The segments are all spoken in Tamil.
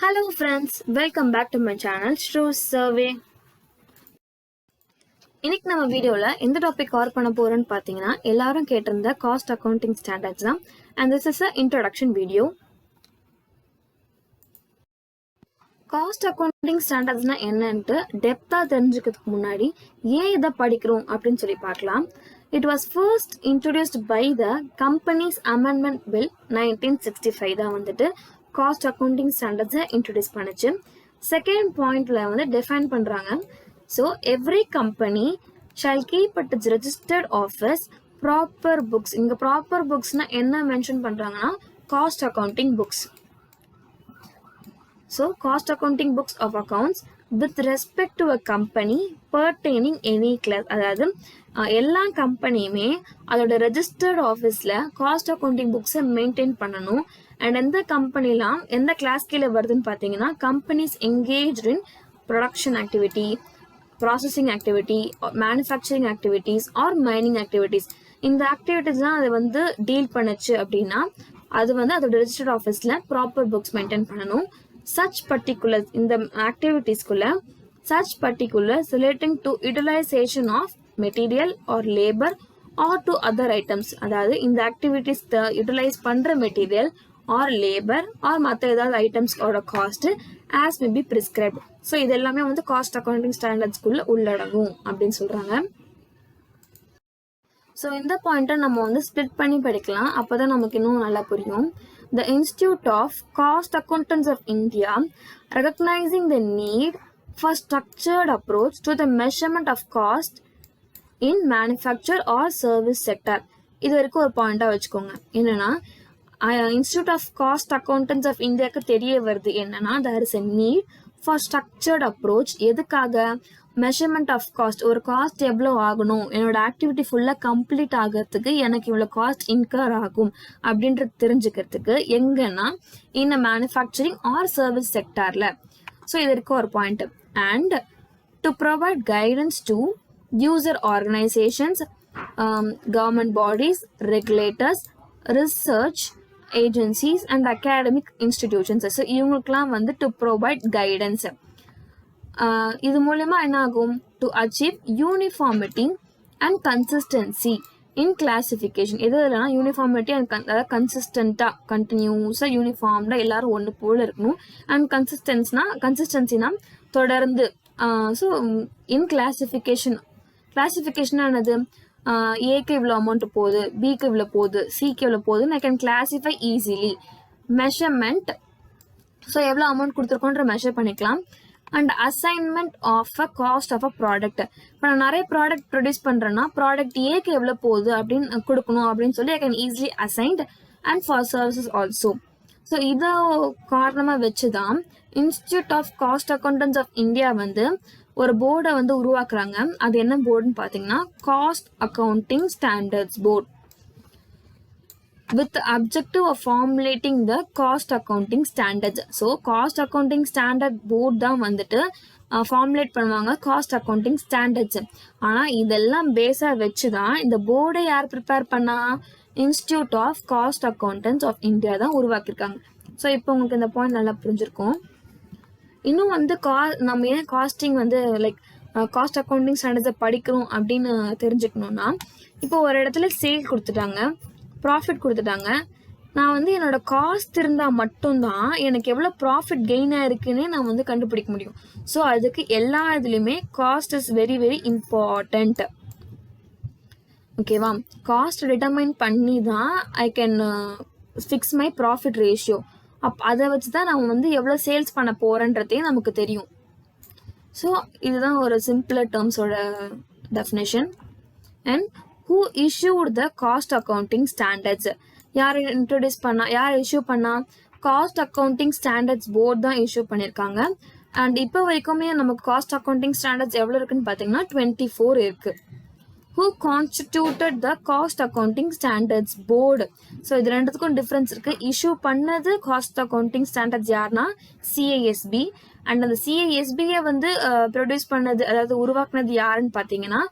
Hello friends, welcome back to my channel Shru's Survey. இன்னைக்கு நம்ம வீடியோல எந்த டாபிக் கவர் பண்ண போறோம்னு பாத்தீங்கன்னா எல்லாரும் கேட்டிருந்த காஸ்ட் அக்கவுண்டிங் ஸ்டாண்டர்ட்ஸ் தான். and this is a introduction video. Cost accounting ஸ்டாண்டர்ட்ஸ்னா என்னன்னு டெப்தா தெரிஞ்சுக்கிறதுக்கு முன்னாடி ஏன் இதை படிக்கிறோம் அப்படின்னு சொல்லி பார்க்கலாம். It was first introduced by the companies amendment bill 1965 தான் வந்துட்டு காஸ்ட் அக்கவுண்டிங் ஸ்டாண்டர்ட்ஸை இன்ட்ரடியூஸ் பண்ணுச்சு. செகண்ட் பாயிண்ட்ல வந்து டிஃபைன் பண்றாங்க. So every company shall keep at its registered office proper books. இங்க ப்ராப்பர் புக்ஸ்னா என்ன மென்ஷன் பண்றாங்கன்னா cost accounting books. So cost accounting books of accounts with respect to a company pertaining any class. அதாவது எல்லா கம்பெனியுமே அதோட ரெஜிஸ்டர்ட் ஆஃபீஸில் காஸ்ட் அக்கவுண்டிங் புக்ஸை மெயின்டைன் பண்ணணும். அண்ட் எந்த கம்பெனிலாம் எந்த கிளாஸ் கீழே வருதுன்னு பார்த்தீங்கன்னா companies engaged in production activity, processing activity, manufacturing activities or mining activities. இந்த ஆக்டிவிட்டீஸ்லாம் அதை வந்து டீல் பண்ணுச்சு அப்படின்னா அது வந்து அதோட ரெஜிஸ்டர்ட் ஆஃபீஸில் ப்ராப்பர் புக்ஸ் மெயின்டைன் பண்ணணும். சச் பர்டிகுலர்ஸ் இந்த ஆக்டிவிட்டீஸ்குள்ள such particulars relating to utilization of material or labor or to other items. அதாவது இந்த ஆக்டிவிட்டீஸ் யூட்டிலைஸ் பண்ற மெட்டீரியல் ஆர் லேபர் ஆர் மற்ற ஏதாவது ஐட்டம்ஸ்கோட cost as may be prescribed. So இது எல்லாமே வந்து காஸ்ட் அக்கவுண்டிங் ஸ்டாண்டர்ட்ஸ்குள்ள உள்ளடங்கும் அப்படின்னு சொல்றாங்க. ஸோ இந்த பாயிண்ட்டை நம்ம வந்து ஸ்பிளிட் பண்ணி படிக்கலாம், அப்போதான் நமக்கு இன்னும் நல்லா புரியும். The Institute of Cost Accountants of India, recognizing the need for structured approach to the measurement of cost in manufacture or service sector. இது வரைக்கும் ஒரு பாயிண்டா வச்சுக்கோங்க. என்னன்னா இன்ஸ்டியூட் ஆஃப் காஸ்ட் அக்கௌண்டன்ஸ் ஆஃப் இந்தியாவுக்கு தெரிய வருது என்னன்னா there is a need for structured approach. எதுக்காக? Measurement of cost. ஒரு காஸ்ட் எவ்வளோ ஆகணும், என்னோட ஆக்டிவிட்டி ஃபுல்லாக கம்ப்ளீட் ஆகிறதுக்கு எனக்கு இவ்வளோ காஸ்ட் இன்கர் ஆகும் அப்படின்றது தெரிஞ்சுக்கிறதுக்கு எங்கன்னா இந்த மேனுஃபேக்சரிங் ஆர் சர்வீஸ் செக்டாரில். ஸோ இது இருக்க ஒரு point. And to provide guidance to user organisations, government bodies, regulators, research agencies and academic institutions. So இவங்களுக்குலாம் வந்து டு ப்ரொவைட் கைடன்ஸ். இது மூலமா என்ன ஆகும்? To achieve uniformity and consistency in classification. எது இல்லைனா யூனிஃபார்மிட்டி அண்ட் அதாவது கன்சிஸ்டண்டா கண்டினியூஸாக யூனிஃபார்ம்டாக எல்லாரும் ஒன்று போல இருக்கணும். அண்ட் கன்சிஸ்டன்சினா தொடர்ந்து. So in classification. கிளாசிஃபிகேஷன் என்னது? ஏக்கு இவ்வளோ அமௌண்ட் போகுது, பிக்கு இவ்வளோ போகுது, சிக்கு இவ்வளோ போகுதுன்னு I can classify easily. Measurement. So எவ்வளோ அமௌண்ட் கொடுத்துருக்கோன்ற மெஷர் பண்ணிக்கலாம். And assignment of a cost of a product. இப்போ நான் நிறைய ப்ராடக்ட் ப்ரொடியூஸ் பண்ணுறேன்னா ப்ராடக்ட் ஏக்கு எவ்வளோ போகுது அப்படின்னு கொடுக்கணும் அப்படின்னு சொல்லி I can easily assigned. And for services also. So இதை காரணமாக வச்சு தான் institute of cost accountants of India வந்து ஒரு போர்டை வந்து உருவாக்குறாங்க. அது என்ன போர்டுன்னு பார்த்தீங்கன்னா cost accounting standards board, with the objective of formulating the cost accounting standards. So cost accounting standard board தான் வந்துட்டு ஃபார்முலேட் பண்ணுவாங்க காஸ்ட் அக்கௌண்டிங் ஸ்டாண்டர்ட்ஸ். ஆனால் இதெல்லாம் பேஸாக வச்சு தான் இந்த போர்டை யார் ப்ரிப்பேர் பண்ணா? Institute of cost accountants of India தான் உருவாக்கியிருக்காங்க. ஸோ இப்போ உங்களுக்கு இந்த பாயிண்ட் நல்லா புரிஞ்சிருக்கும். இன்னும் வந்து நம்ம ஏன் காஸ்டிங் வந்து லைக் காஸ்ட் அக்கௌண்டிங் ஸ்டாண்டர்ட்ஸை படிக்கிறோம் அப்படின்னு தெரிஞ்சுக்கணும்னா, இப்போ ஒரு இடத்துல சேல் கொடுத்துட்டாங்க, ப்ராஃபிட் கொடுத்துட்டாங்க. நான் வந்து என்னோட காஸ்ட் இருந்தால் மட்டும்தான் எனக்கு எவ்வளோ ப்ராஃபிட் கெயின் ஆயிருக்குன்னே நான் வந்து கண்டுபிடிக்க முடியும். ஸோ அதுக்கு எல்லா இதுலையுமே cost is very very important. ஓகேவா? காஸ்ட் டிட்டர்மைன் பண்ணி தான் I can fix my profit ratio. அதை வச்சு தான் நம்ம வந்து எவ்வளோ சேல்ஸ் பண்ண போகிறன்றதே நமக்கு தெரியும். ஸோ இதுதான் ஒரு சிம்பிளர் டேர்ம்ஸோட definition. And who issued the cost accounting standards? யார் இன்ட்ரோடியூஸ் பண்ணா, யார் இஷ்யூ பண்ணா? காஸ்ட் அக்கௌண்டிங் ஸ்டாண்டர்ட்ஸ் போர்ட் தான் இஷ்யூ பண்ணியிருக்காங்க. அண்ட் இப்போ வரைக்குமே நமக்கு காஸ்ட் அக்கௌண்டிங் ஸ்டாண்டர்ட்ஸ் எவ்வளோ இருக்குன்னு பார்த்தீங்கன்னா 24 இருக்கு. who constituted the cost accounting standards board? So இது ரெண்டுத்துக்கும் டிஃப்ரென்ஸ் இருக்கு. இஷ்யூ பண்ணது காஸ்ட் அக்கௌண்டிங் ஸ்டாண்டர்ட்ஸ் யாருன்னா CISB. அண்ட் அந்த CISBயை வந்து ப்ரொடியூஸ் பண்ணது, அதாவது உருவாக்குனது யாருன்னு பார்த்தீங்கன்னா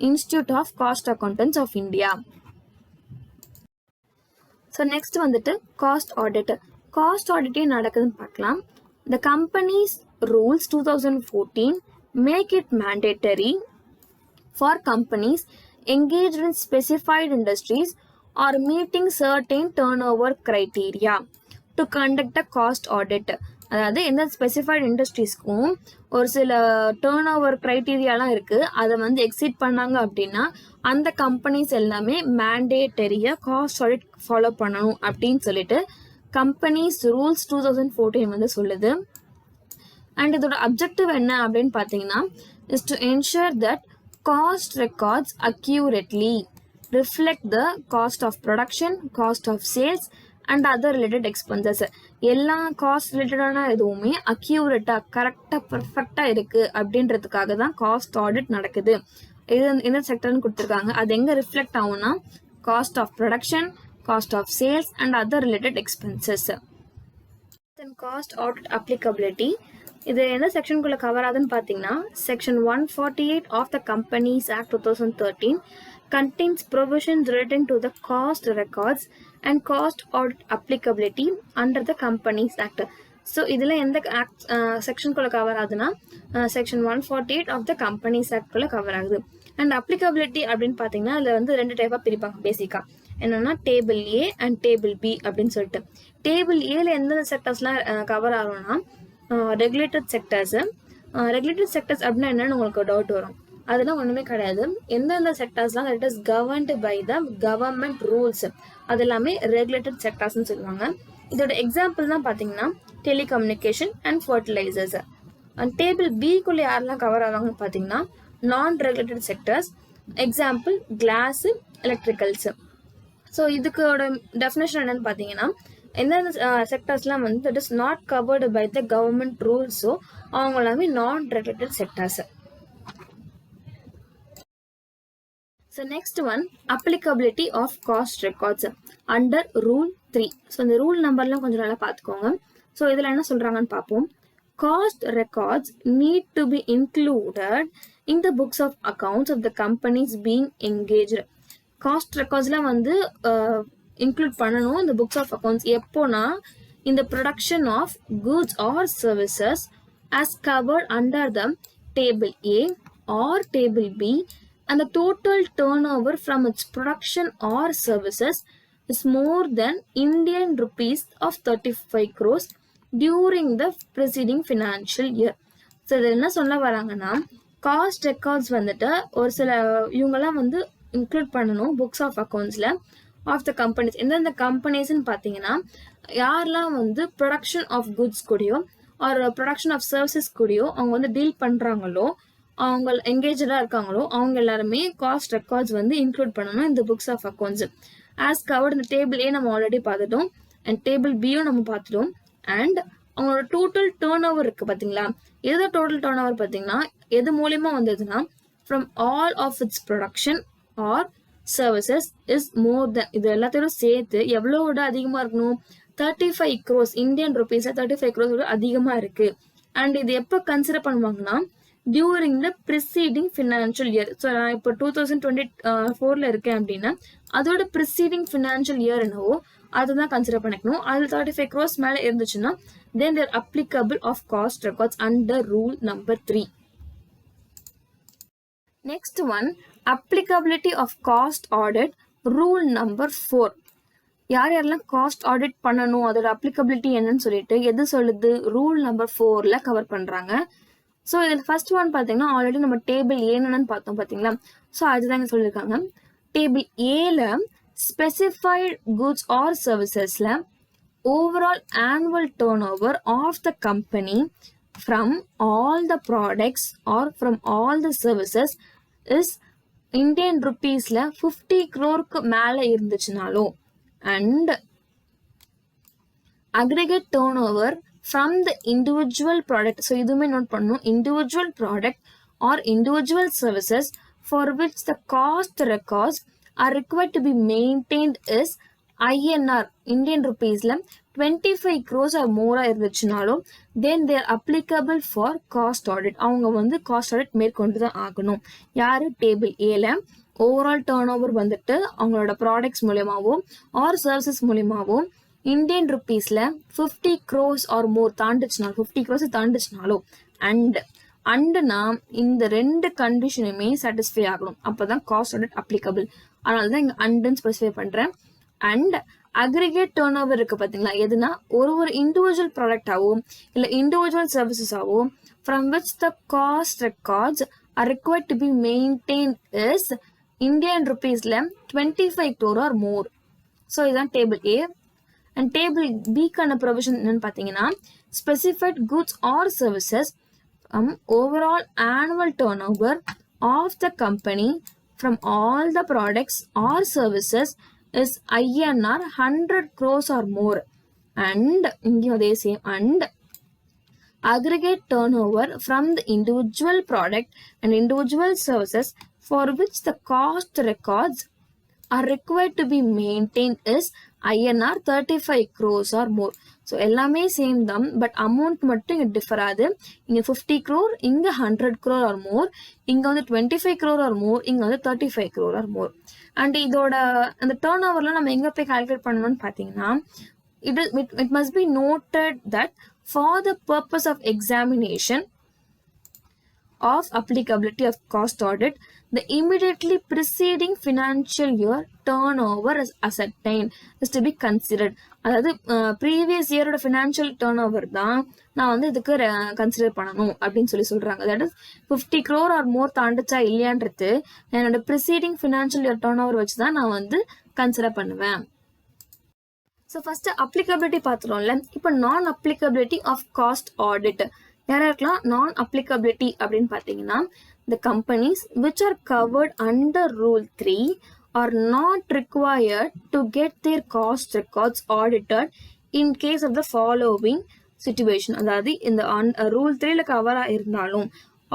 institute of cost accountants of India. So next வந்துட்டு காஸ்ட் ஆடிட். காஸ்ட் ஆடிட்டே நடக்குதுன்னு பார்க்கலாம். The company's rules 2014 make it mandatory for companies engaged in specified industries or meeting certain turnover criteria to conduct a cost audit. அதாவது எந்த ஸ்பெசிஃபைட் இண்டஸ்ட்ரீஸ்க்கும் ஒரு சில டேர்ன் ஓவர் க்ரைட்டீரியாலாம் இருக்குது, அதை வந்து எக்ஸிட் பண்ணாங்க அப்படின்னா அந்த கம்பெனிஸ் எல்லாமே மேண்டேட்டரியாக காஸ்ட் ஆடிட் ஃபாலோ பண்ணணும் அப்படின்னு சொல்லிட்டு கம்பெனிஸ் ரூல்ஸ் 2014 வந்து சொல்லுது. அண்ட் இதோட அப்ஜெக்டிவ் என்ன அப்படின்னு பார்த்தீங்கன்னா is to ensure that cost records accurately reflect the cost of production, cost of sales and other related expenses. எல்லா காஸ்ட் ரிலேட்டடான எதுவுமே அக்யூரேட்டாக கரெக்டாக பர்ஃபெக்டாக இருக்குது அப்படின்றதுக்காக தான் காஸ்ட் ஆடிட் நடக்குது. இது எந்த செக்டர்னு கொடுத்துருக்காங்க, அது எங்கே ரிஃப்ளெக்ட் ஆகும்னா cost of production, cost of sales and other related expenses. Cost audit applicability இது எந்த செக்ஷனுக்குள்ள கவர் ஆகுதுன்னு பார்த்தீங்கன்னா section 148 of the companies act 2013 contains provisions relating to the cost records and cost audit applicability under the companies act. So இதில் எந்த ஆக்ட் செக்ஷனுக்குள்ள கவர் ஆகுதுன்னா செக்ஷன் 148 ஆஃப் த கம்பெனிஸ் ஆக்ட்குள்ள கவர் ஆகுது. அண்ட் அப்ளிகபிலிட்டி அப்படின்னு பார்த்தீங்கன்னா அதில் வந்து 2 டைப்பாக பிரிப்பாங்க பேசிக்காக. என்னன்னா table A and table B அப்படின்னு சொல்லிட்டு. டேபிள் ஏல எந்தெந்த செக்டர்ஸ்லாம் கவர் ஆகும்னா ரெகுலேட்டட் செக்டர்ஸு. ரெகுலேட்டட் செக்டர்ஸ் அப்படின்னா என்னன்னு உங்களுக்கு டவுட் வரும். அதெல்லாம் ஒன்றுமே கிடையாது. எந்தெந்த செக்டர்ஸ்லாம் that is governed by the government rules அது எல்லாமே ரெகுலேட்டட் செக்டர்ஸ்னு சொல்லுவாங்க. இதோட எக்ஸாம்பிள் தான் பார்த்தீங்கன்னா டெலிகம்யூனிகேஷன் அண்ட் ஃபர்டிலைசர்ஸ். டேபிள் பிக்குள்ளே யாரெல்லாம் கவர் ஆவாங்கன்னு பார்த்தீங்கன்னா non regulated sectors. Example glass, electricals. So இதுக்கோட டெஃபினேஷன் என்னன்னு பார்த்தீங்கன்னா எந்தெந்த செக்டர்ஸ்லாம் வந்து that is not covered by the government ரூல்ஸோ அவங்க எல்லாமே non regulated sectors. So next one applicability of cost records under rule 3. ஸோ இந்த ரூல் நம்பர்லாம் கொஞ்சம் நல்லா பார்த்துக்கோங்க. ஸோ இதில் என்ன சொல்கிறாங்கன்னு பார்ப்போம். Cost records need to be included in the books of accounts of the companies being engaged. Cost recordsலாம் வந்து include பண்ணணும் இந்த books of accounts எப்போனா in the production of goods or services as covered under the table A or table B and the total turnover from its production or services is more than Indian rupees of 35 crores during the preceding financial year. So இது என்ன சொல்ல வராங்கன்னா காஸ்ட் ரெக்கார்ட்ஸ் வந்துட்டு ஒரு சில இவங்கெல்லாம் வந்து இன்க்ளூட் பண்ணணும் புக்ஸ் ஆஃப் அக்கௌண்ட்ஸில் ஆஃப் த கம்பெனிஸ். எந்தெந்த கம்பெனிஸ்ன்னு பார்த்தீங்கன்னா யாரெல்லாம் வந்து ப்ரொடக்ஷன் ஆஃப் குட்ஸ் கூடயோ ஒரு ப்ரொடக்ஷன் ஆஃப் சர்வீசஸ் கூடயோ அவங்க வந்து டீல் பண்ணுறாங்களோ அவங்க எங்கேஜாக இருக்காங்களோ அவங்க எல்லாருமே காஸ்ட் ரெக்கார்ட்ஸ் வந்து இன்க்ளூட் பண்ணணும் இந்த books of accounts. As covered இந்த டேபிள் ஏ நம்ம ஆல்ரெடி பார்த்துட்டோம் அண்ட் டேபிள் பியும் நம்ம பார்த்துட்டோம். அண்ட் அவங்களோட டோட்டல் டேர்ன் ஓவர் இருக்குது பார்த்தீங்களா, எது டோட்டல் டேர்ன் ஓவர் பார்த்தீங்கன்னா எது மூலியமாக வந்ததுன்னா from all of its production or services is more than இது எல்லாத்தையும் சேர்த்து எவ்வளோட அதிகமாக இருக்கணும் 35 crores இந்தியன் ருபீஸில் 35 crores அதிகமாக இருக்குது. அண்ட் இது எப்போ கன்சிடர் பண்ணுவாங்கன்னா during the preceding financial year. So நான் இப்போ 2024 இருக்கேன் அப்படின்னா அதோட ப்ரிசீடிங் ஃபினான்ஷியல் இயர் என்னவோ அதுதான் கன்சிடர் பண்ணிக்கணும். அதில் 35 crores மேலே இருந்துச்சுன்னா then they are applicable of cost records under rule number 3. Next one, applicability of cost audit rule number 4. யார் யாரெல்லாம் காஸ்ட் ஆடிட் பண்ணணும் அதோட அப்ளிகபிலிட்டி என்னன்னு சொல்லிட்டு எது சொல்லுது ரூல் நம்பர் 4ல கவர் பண்றாங்க. ஸோ இதில் ஃபர்ஸ்ட் ஒன் பார்த்தீங்கன்னா ஆல்ரெடி நம்ம டேபிள் ஏன்னு பார்த்தோம் பார்த்தீங்களா. ஸோ அதுதான் இங்கே சொல்லியிருக்காங்க. டேபிள் ஏல ஸ்பெசிஃபைடு குட்ஸ் ஆர் சர்வீசஸ்ல overall annual turnover of the company from all the products or from all the services is Indian rupeesல 50 crore மேலே இருந்துச்சுனாலோ and aggregate turnover from the individual product. So இதுமே நோட் பண்ணணும், individual product or individual services for which the cost records are required to be maintained is INR Indian rupeesல 25 crores or more இருந்துச்சுனாலும் then they are applicable for cost audit. அவங்க வந்து காஸ்ட் ஆடிட் மேற்கொண்டு தான் ஆகணும். யாரு டேபிள் ஏல ஓவரால் டேர்ன் ஓவர் வந்துட்டு அவங்களோட ப்ராடக்ட்ஸ் மூலியமாவோ ஆர் சர்வீசஸ் மூலியமாவோ இந்தியன் ருபீஸில் 50 crores ஆர் மோர் தாண்டுச்சுனாலும் 50 crores தாண்டுச்சுனாலும் அண்டுனா இந்த ரெண்டு கண்டிஷனுமே சாட்டிஸ்ஃபை ஆகணும். அப்போ தான் காஸ்ட் ஆடிட் அப்ளிகபிள். அதனால தான் இங்கே அண்டுன்னு ஸ்பெசிஃபை பண்ணுறேன். அண்ட் அக்ரிகேட் டேர்ன் ஓவர் இருக்குது பார்த்தீங்களா, எதுனா ஒரு இண்டிவிஜுவல் ப்ராடக்டாவோ இல்லை individual சர்வீசஸாவோ from which the cost records are required to be maintained is Indian rupeesல 25 crore or more. ஸோ இதுதான் டேபிள் ஏ. அண்ட் டேபிள் பிக்கான ப்ரொவிஷன் என்னன்னு பார்த்தீங்கன்னா, specified goods or services overall annual turnover of the company from all the products or services is INR 100 crores or more. And இங்கேயும் அதே same. And aggregate turnover from the individual product and individual services for which the cost records are required to be maintained is INR 35 crores or more. So எல்லாமே சேம் தான், பட் அமௌண்ட் மட்டும் இங்கே டிஃபர் ஆகுது. இங்கே 50 crore, இங்கே 100 crore or more, இங்கே வந்து 25 crore or more, இங்கே வந்து 35 crore or more. அண்ட் இதோட அந்த டேர்ன் ஓவர்லாம் நம்ம எங்கே போய் கால்குலேட் பண்ணணும்னு பார்த்தீங்கன்னா, it must be noted that for the purpose of examination of applicability of cost audit, the immediately preceding financial year turnover is ascertained is to be considered. அதாவது ப்ரீவியஸ் இயரோட ஃபினான்ஷியல் டேர்ன் ஓவர் தான் நான் வந்து இதுக்கு கன்சிடர் பண்ணணும் அப்படின்னு சொல்கிறாங்க. That is 50 crore or more தாண்டுச்சா இல்லையான்றது என்னோட preceding financial year turn வச்சு தான் நான் வந்து கன்சிடர் பண்ணுவேன். ஸோ ஃபர்ஸ்ட் அப்ளிகபிலிட்டி பார்த்துருவோம்ல. இப்போ நான் அப்ளிகபிலிட்டி ஆஃப் காஸ்ட் ஆடிட் யாராருக்கலாம் நான் அப்ளிகபிலிட்டி அப்படின்னு பார்த்தீங்கன்னா, the companies which are covered under Rule 3 are not required to get their cost records audited in case of the following situation. அதாவது இந்த ரூல் 3ல கவராக இருந்தாலும்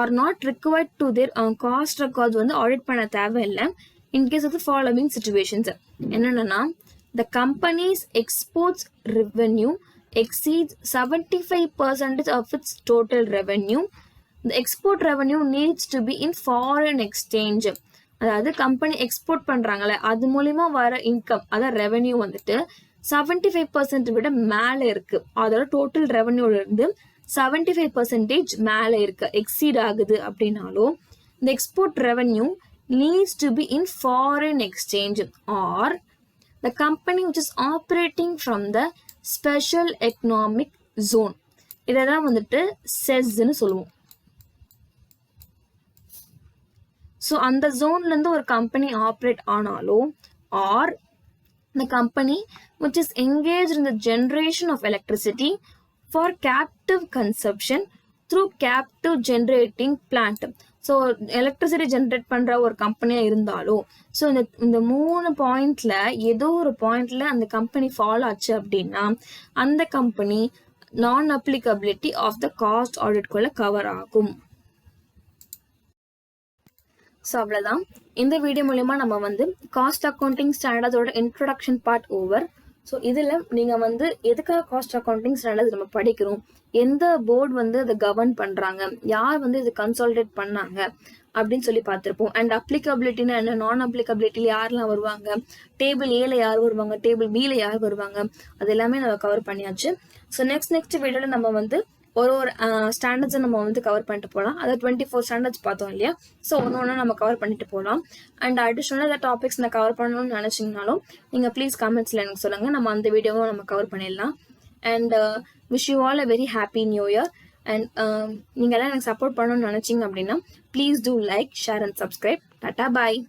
or not required to their cost records வந்து ஆடிட் பண்ண தேவையில்லை in case of the following situations. என்னென்னா, the company's exports revenue exceeds 75% of its total revenue. The export revenue needs to be in foreign exchange. அதாவது கம்பெனி எக்ஸ்போர்ட் பண்ணுறாங்களே அது மூலிமா வர இன்கம், அதாவது ரெவென்யூ வந்துட்டு 75% விட மேலே இருக்குது. அதோட டோட்டல் ரெவென்யூலேருந்து 75% மேலே இருக்குது, எக்ஸீட் ஆகுது அப்படின்னாலும் இந்த export revenue needs to be in foreign exchange or the company which is operating from the special economic zone. இதை தான் வந்துட்டு செஸ்ன்னு சொல்லுவோம். ஸோ அந்த ஜோன்லேருந்து ஒரு கம்பெனி ஆப்ரேட் ஆனாலோ or the company which is engaged in the generation of electricity for captive consumption through captive generating plant. So electricity generate பண்ணுற ஒரு கம்பெனியாக இருந்தாலும் ஸோ இந்த 3 பாயிண்டில் ஏதோ ஒரு பாயிண்டில் அந்த கம்பெனி ஃபாலோ ஆச்சு அப்படின்னா அந்த கம்பெனி நான் அப்ளிகபிலிட்டி ஆஃப் த காஸ்ட் ஆடிட்குள்ளே கவர் ஆகும். ஸோ அவ்வளோதான். இந்த வீடியோ மூலமா நம்ம வந்து காஸ்ட் அக்கௌண்டிங் ஸ்டாண்டர்ட்ஸோட இன்ட்ரொடக்ஷன் பார்ட் ஓவர். ஸோ இதில் நீங்கள் வந்து எதுக்காக காஸ்ட் அக்கௌண்டிங் ஸ்டாண்டர்ட்ஸ் நம்ம படிக்கிறோம், எந்த போர்டு வந்து அதை கவர்ன் பண்ணுறாங்க, யார் வந்து இது கன்சாலிடேட் பண்ணாங்க அப்படின்னு சொல்லி பார்த்துருப்போம். அண்ட் அப்ளிகபிலிட்டினா என்ன, நான் அப்ளிகபிலிட்டியில் யாரெல்லாம் வருவாங்க, டேபிள் ஏல யார் வருவாங்க, டேபிள் பியில் யார் வருவாங்க, அது எல்லாமே நம்ம கவர் பண்ணியாச்சு. ஸோ நெக்ஸ்ட் வீடியோவில் நம்ம வந்து ஒரு ஸ்டாண்டர்ட்ஸை நம்ம வந்து கவர் பண்ணிட்டு போகலாம். அதாவது 24 ஸ்டாண்டர்ட்ஸ் பார்த்தோம் இல்லையா. ஸோ ஒன்று நம்ம கவர் பண்ணிட்டு போகலாம். அண்ட் அடிஷ்னலாக ஏதாவது டாபிக்ஸ் நான் கவர் பண்ணணும்னு நினச்சிங்கனாலும் நீங்கள் ப்ளீஸ் கமெண்ட்ஸில் எனக்கு சொல்லுங்கள், நம்ம அந்த வீடியோவும் நம்ம கவர் பண்ணிடலாம். And wish you all a very happy new year. And நீங்கள் எல்லாம் எனக்கு சப்போர்ட் பண்ணணும்னு நினச்சிங்க அப்படின்னா please do like, share and subscribe. Tata bye.